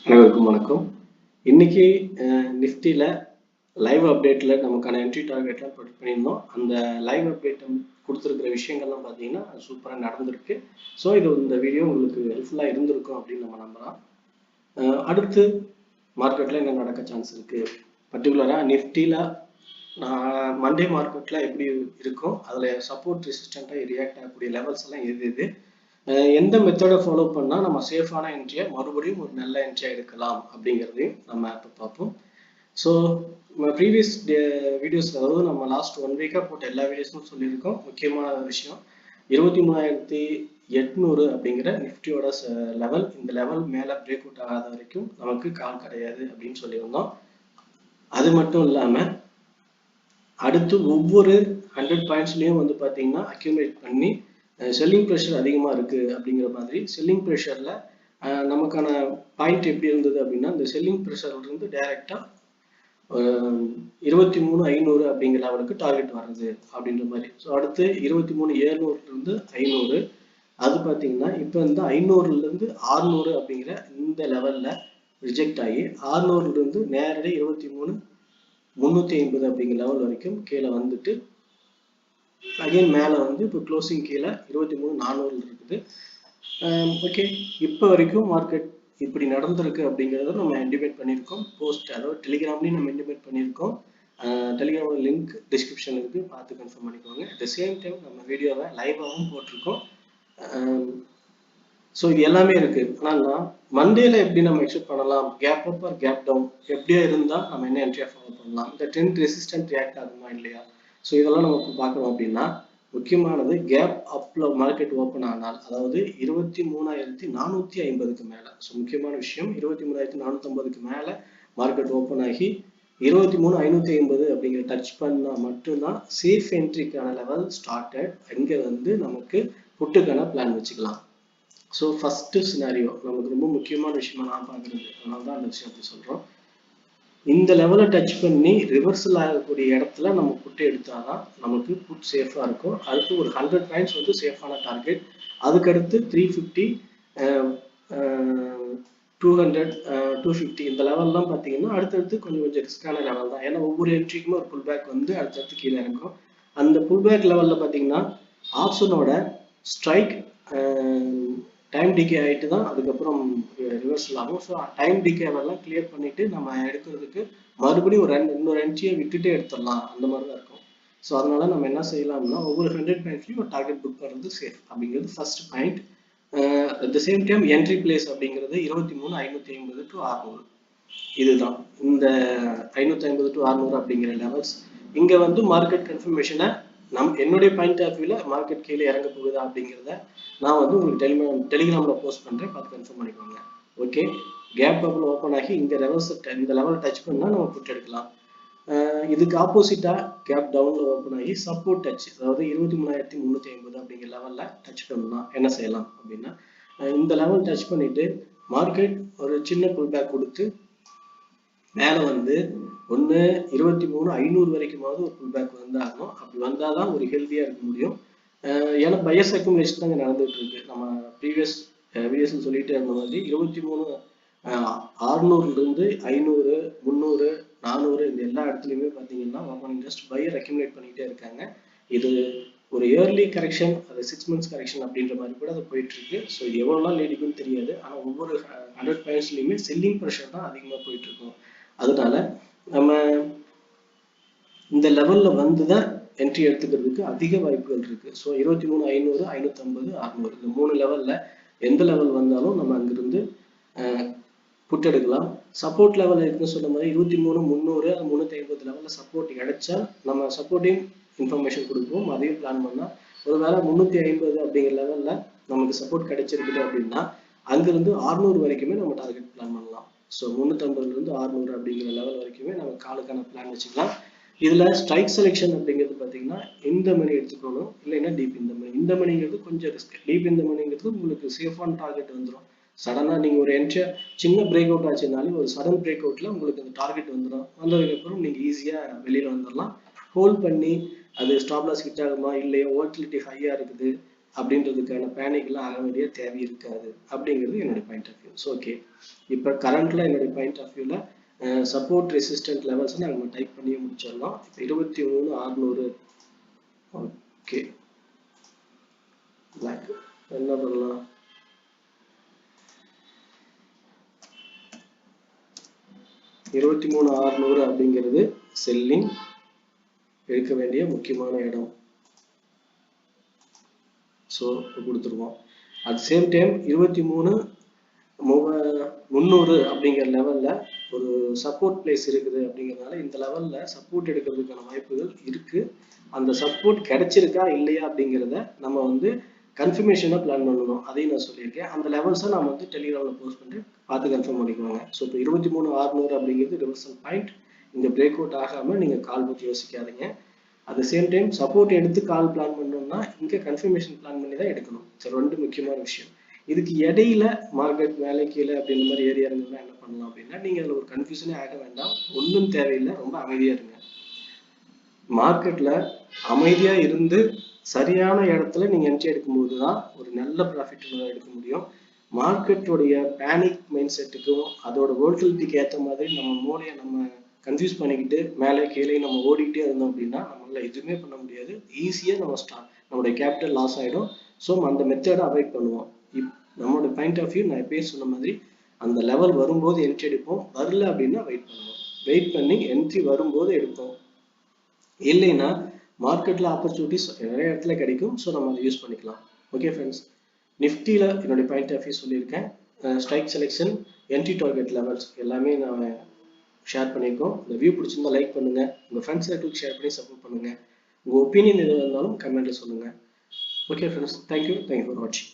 அனைவருக்கும் வணக்கம். இன்னைக்கு நிஃப்டியில் லைவ் அப்டேட்டில் நமக்கான என்ட்ரி டார்கெட்லாம் ப்ரொடக்ட் பண்ணியிருந்தோம். அந்த லைவ் அப்டேட் கொடுத்துருக்கிற விஷயங்கள்லாம் பார்த்தீங்கன்னா சூப்பராக நடந்திருக்கு. ஸோ இந்த வீடியோ உங்களுக்கு ஹெல்ப்ஃபுல்லாக இருந்திருக்கும் அப்படின்னு நம்ம நம்பலாம். அடுத்து மார்க்கெட்டில் என்ன நடக்க சான்ஸ் இருக்குது, பர்டிகுலராக நிஃப்டியில் மண்டே மார்க்கெட்டில் எப்படி இருக்கும், அதில் சப்போர்ட் ரெசிஸ்டண்ட்டாக ரியாக்ட் ஆகக்கூடிய லெவல்ஸ் எல்லாம் எது எந்த மெத்தடை ஃபாலோ பண்ணால் நம்ம சேஃபான என்ட்ரியை மறுபடியும் ஒரு நல்ல என்ட்ரியாக எடுக்கலாம் அப்படிங்கிறதையும் நம்ம இப்போ பார்ப்போம். ஸோ ப்ரீவியஸ் வீடியோஸ், அதாவது நம்ம லாஸ்ட் 1 வீக்காக போட்ட எல்லா வீடியோஸும் சொல்லியிருக்கோம். முக்கியமான விஷயம் 23,800 அப்படிங்கிற நிஃப்டியோட லெவல். இந்த லெவல் மேலே பிரேக் அவுட் ஆகாத வரைக்கும் நமக்கு கால் கிடையாது அப்படின்னு சொல்லியிருந்தோம். அது மட்டும் இல்லாமல் அடுத்து ஒவ்வொரு 100 பாயிண்ட்ஸ்லையும் வந்து பார்த்தீங்கன்னா அக்யூமுலேட் பண்ணி செல்லிங் ப்ரெஷர் அதிகமாக இருக்குது அப்படிங்கிற மாதிரி. செல்லிங் ப்ரெஷரில் நமக்கான பாயிண்ட் எப்படி இருந்தது அப்படின்னா, இந்த செல்லிங் ப்ரெஷர்லேருந்து டைரெக்டாக 23,500 அப்படிங்கிற லெவலுக்கு டார்கெட் வருது அப்படின்ற மாதிரி. ஸோ அடுத்து 23,700 500. அது பார்த்தீங்கன்னா இப்போ இந்த 500 600 அப்படிங்கிற இந்த லெவலில் ரிஜெக்ட் ஆகி 600 நேரடி 23,350 அப்படிங்கிற லெவல் வரைக்கும் கீழே வந்துட்டு அகைன் மேலே இப்போ க்ளோசிங் கீழே 23,400 இருக்குது. ஓகே, இப்போ வரைக்கும் மார்க்கெட் இப்படி நடந்திருக்கு அப்படிங்கிறத நம்ம இன்டிமேட் பண்ணியிருக்கோம். போஸ்ட், அதாவது டெலிகிராம்லையும் நம்ம இன்டிமேட் பண்ணியிருக்கோம். டெலிகிராமோட லிங்க் டிஸ்கிரிப்ஷன் இருக்குது, பார்த்து கன்ஃபார்ம் பண்ணிக்கோங்க. அட் த சேம் டைம் நம்ம வீடியோவை லைவாகவும் போட்டிருக்கோம். ஸோ இது எல்லாமே இருக்குது. ஆனால் மண்டேல எப்படி நம்ம எக்ஸ்பெக்ட் பண்ணலாம், cap up or cap down எப்படியா இருந்தால் நம்ம என்ன என்ட்ரியாக ஃபாலோ பண்ணலாம், இந்த ட்ரெண்ட் ரெசிஸ்டன்ட் ரியாக்ட் ஆகுமா இல்லையா, ஸோ இதெல்லாம் நமக்கு பார்க்கணும். அப்படின்னா முக்கியமானது கேப் அப்ல மார்க்கெட் ஓப்பன் ஆனால், அதாவது 23,450க்கு மேலே. ஸோ முக்கியமான விஷயம், 23,450க்கு மேலே மார்க்கெட் ஓப்பன் ஆகி 23,550 அப்படிங்கிற டச் பண்ணால் மட்டும்தான் சேஃப் என்ட்ரிக்கான லெவல் ஸ்டார்டட். அங்கே நமக்கு புட்டுக்கான பிளான் வச்சுக்கலாம். ஸோ ஃபர்ஸ்ட் சினாரியோ நமக்கு ரொம்ப முக்கியமான விஷயமா நான் பார்க்குறது, அதனால தான் அந்த விஷயத்தை சொல்கிறோம். இந்த லெவலை டச் பண்ணி ரிவர்சல் ஆகக்கூடிய இடத்துல நம்ம புட்டு எடுத்தாதான் நமக்கு புட் சேஃபாக இருக்கும். அடுத்து ஒரு 100 பாயிண்ட்ஸ் சேஃபான டார்கெட். அதுக்கடுத்து 350, 200, 250 இந்த லெவல்லாம் பார்த்தீங்கன்னா அடுத்தடுத்து கொஞ்சம் ரிஸ்கான லெவல் தான். ஏன்னா ஒவ்வொரு என்ட்ரிக்குமே ஒரு புல் பேக் அடுத்தடுத்து கீழே இருக்கும். அந்த புல் பேக் லெவலில் பார்த்தீங்கன்னா ஆப்ஷனோட ஸ்ட்ரைக் டைம் டிகே ஆகிட்டு தான் அதுக்கப்புறம் ரிவர்சல் ஆகும். ஸோ டைம் டிகேவெல்லாம் கிளியர் பண்ணிட்டு நம்ம எடுக்கிறதுக்கு மறுபடியும் இன்னொரு என்ட்ரியை விட்டுட்டே எடுத்துடலாம், அந்த மாதிரி தான் இருக்கும். ஸோ அதனால நம்ம என்ன செய்யலாம்னா, ஒவ்வொரு 100 பாயிண்ட்லையும் ஒரு டார்கெட் புக் பண்ணுறது சேஃப் அப்படிங்கிறது first point. At the same time entry place அப்படிங்கிறது 23,550 to 600. இதுதான் இந்த 550 to 600 அப்படிங்கிற லெவல்ஸ். இங்கே மார்க்கெட் கன்ஃபர்மேஷனை என்னுடைய பாயிண்ட் ஆஃப் வியூல மார்க்கெட் கீழே இறங்க போகுதா அப்படிங்கிறத நான் உங்களுக்கு டெலிகிராமில் போஸ்ட் பண்ணுறேன், பார்த்து கன்ஃபார்ம் பண்ணிக்கோங்க. ஓகே, கேப் அப்பில் ஓப்பன் ஆகி இந்த லெவலை டச் பண்ணால் நம்ம புட் எடுக்கலாம். இதுக்கு ஆப்போசிட்டாக கேப் டவுனில் ஓப்பன் ஆகி சப்போர்ட் டச், அதாவது 23,350 அப்படிங்கிற லெவலில் டச் பண்ணலாம். என்ன செய்யலாம் அப்படின்னா, இந்த லெவல் டச் பண்ணிட்டு மார்க்கெட் ஒரு சின்ன புல் பேக் கொடுத்து மேலே ஒன்று 23,500 வரைக்குமாவது ஒரு புல் பேக் ஆகணும். அப்படி வந்தால் தான் ஒரு ஹெல்த்தியாக இருக்க முடியும். ஏன்னா பையர்ஸ் அக்யூமுலேஷன் தாங்க நடந்துட்டு இருக்கு. நம்ம ப்ரீவியஸ் வீடியோஸ்ல சொல்லிட்டே இருந்த மாதிரி 23,600 500, 300, 400 இந்த எல்லா இடத்துலையுமே பார்த்தீங்கன்னா ஓப்பன் இன்ட்ரெஸ்ட் பையர் அக்யூமுலேட் பண்ணிட்டே இருக்காங்க. இது ஒரு இயர்லி கரெக்ஷன், அது 6 months கரெக்ஷன் அப்படின்ற மாதிரி கூட அது போயிட்டு இருக்கு. ஸோ இது எவ்வளோ நாள் நீடிக்கும்னு தெரியாது. ஆனால் ஒவ்வொரு 100 பாயிண்ட்ஸ்லையுமே செல்லிங் ப்ரெஷர் தான் அதிகமாக போயிட்டு இருக்கும். அதனால நம்ம இந்த லெவல்ல தான் என்ட்ரி எடுத்துக்கிறதுக்கு அதிக வாய்ப்புகள் இருக்கு. ஸோ 23,500, 550, 600 இந்த 3 லெவல்ல எந்த லெவல் வந்தாலும் நம்ம அங்கிருந்து புட் எடுக்கலாம். சப்போர்ட் லெவல் இருக்குன்னு சொன்ன மாதிரி 23,300, 350 லெவல்ல சப்போர்ட் கிடைச்சா நம்ம சப்போர்ட்டிங் இன்ஃபர்மேஷன் கொடுப்போம். அதையும் பிளான் பண்ணா ஒருவேளை 350 அப்படிங்கிற லெவல்ல நமக்கு சப்போர்ட் கிடைச்சிருக்குது அப்படின்னா அங்கிருந்து 600 வரைக்குமே நம்ம டார்கெட் பிளான் பண்ணலாம். ஸோ 350 600 அப்படிங்கிற லெவல் வரைக்குமே நம்ம காலுக்கான பிளான் வச்சுக்கலாம். இதுல ஸ்ட்ரைக் செலெக்ஷன் அப்படிங்கிறது பார்த்தீங்கன்னா இந்த மணி எடுத்துக்கணும், இல்லைன்னா டீப் இந்த மணி. இந்த மணிங்கிறது கொஞ்சம் ரிஸ்க். டீப் இந்த மணிங்கிறது உங்களுக்கு சேஃபான டார்கெட் வந்துடும். சடனாக நீங்கள் ஒரு என்ட்ரியா சின்ன பிரேக் அவுட் ஆச்சுனாலும் ஒரு சடன் பிரேக் அவுட்ல உங்களுக்கு அந்த டார்கெட் வந்துடும். வந்ததுக்கப்புறம் நீங்கள் ஈஸியாக வெளியில் வந்துடலாம். ஹோல்ட் பண்ணி அது ஸ்டாப் லாஸ் ஹிட் ஆகுமா இல்லையா, வோல்டிலிட்டி ஹையாக இருக்குது, அப்படின்றதுக்கான பேனிக்லாம் ஆக வேண்டிய தேவை இருக்காது அப்படிங்கிறது என்னோட point of view. So okay, இப்போ கரண்ட்ல என்னோட பாயிண்ட் ஆஃப் வியூல சப்போர்ட் ரெசிஸ்டன்ட் லெவல்ஸ் நம்ம டைப் பண்ணி முடிச்சிடலாம். இப்போ 23,600. ஓகே, பிளாக் என்ன பண்ணலாம், $23,600 அப்படிங்கிறது செல்லிங் எடுக்க வேண்டிய முக்கியமான இடம். ஸோ கொடுத்துருவோம். அட் சேம் டைம் 23,300 அப்படிங்கிற லெவல்ல ஒரு சப்போர்ட் பிளேஸ் இருக்குது அப்படிங்கிறதுனால இந்த லெவல்ல சப்போர்ட் எடுக்கிறதுக்கான வாய்ப்புகள் இருக்கு. அந்த சப்போர்ட் கிடைச்சிருக்கா இல்லையா அப்படிங்கிறத நம்ம வந்து கன்ஃபர்மேஷனாக பிளான் பண்ணணும். அதையும் நான் சொல்லியிருக்கேன். அந்த லெவல்ஸை நம்ம வந்து டெலிகிராமில் போஸ்ட் பண்ணி பார்த்து கன்ஃபார்ம் பண்ணிக்குவாங்க. ஸோ இப்போ 23,600 அப்படிங்கிறது ரிவர்சல் பாயிண்ட். இந்த பிரேக் அவுட் ஆகாமல் நீங்கள் கால் பற்றி யோசிக்காதீங்க. At the same time support எடுத்து கால் பிளான் பண்ணணும்னா இங்கே கன்ஃபர்மேஷன் பிளான் பண்ணி தான் எடுக்கணும். ஸோ ரெண்டு முக்கியமான விஷயம். இதுக்கு இடையில மார்க்கெட் மேலே கீழே அப்படின்ற மாதிரி ஏரியா இருந்ததுன்னா என்ன பண்ணலாம் அப்படின்னா, நீங்கள் அதில் ஒரு கன்ஃபியூஷனே ஆக வேண்டாம். ஒன்றும் தேவையில்லை, ரொம்ப அமைதியாக இருங்க. மார்க்கெட்ல அமைதியா இருந்து சரியான இடத்துல நீங்க என்ட்ரி எடுக்கும்போது தான் ஒரு நல்ல ப்ராஃபிட் எடுக்க முடியும். மார்க்கெட்டுடைய பேனிக் மைண்ட் செட்டுக்கும் அதோட வோல்டிலிட்டிக்கு ஏற்ற மாதிரி நம்ம மூளையை நம்ம கன்ஃபியூஸ் பண்ணிக்கிட்டு மேலே கீழே நம்ம ஓடிக்கிட்டே இருந்தோம் அப்படின்னா நம்மளால எதுவுமே பண்ண முடியாது. ஈஸியாக நம்மளுடைய கேபிட்டல் லாஸ் ஆகிடும். ஸோ அந்த மெத்தடை அவாய்ட் பண்ணுவோம். நம்மளோட பாயிண்ட் ஆஃப் வியூ நான் எப்பயே சொன்ன மாதிரி அந்த லெவல் வரும்போது என்ட்ரி எடுப்போம், வரல அப்படின்னா வெயிட் பண்ணுவோம். வெயிட் பண்ணி என்ட்ரி வரும்போது எடுப்போம். இல்லைன்னா மார்க்கெட்ல ஆப்பர்ச்சுனிட்டிஸ் நிறைய இடத்துல கிடைக்கும். ஸோ நம்ம அதை யூஸ் பண்ணிக்கலாம். ஓகே ஃப்ரெண்ட்ஸ், நிஃப்டியில் என்னுடைய பாயிண்ட் ஆஃப் வியூ சொல்லியிருக்கேன். Strike selection, entry target levels எல்லாமே நான் ஷேர் பண்ணியிருக்கோம். இந்த வியூ பிடிச்சிருந்தா லைக் பண்ணுங்க, உங்கள் ஃப்ரெண்ட்ஸ் சர்க்கிளுக்கு ஷேர் பண்ணி சப்போர்ட் பண்ணுங்க. உங்கள் ஒப்பீனியன் எது இருந்தாலும் கமெண்ட்ல சொல்லுங்க. ஓகே ஃப்ரெண்ட்ஸ், தேங்க்யூ ஃபார் வாட்சிங்.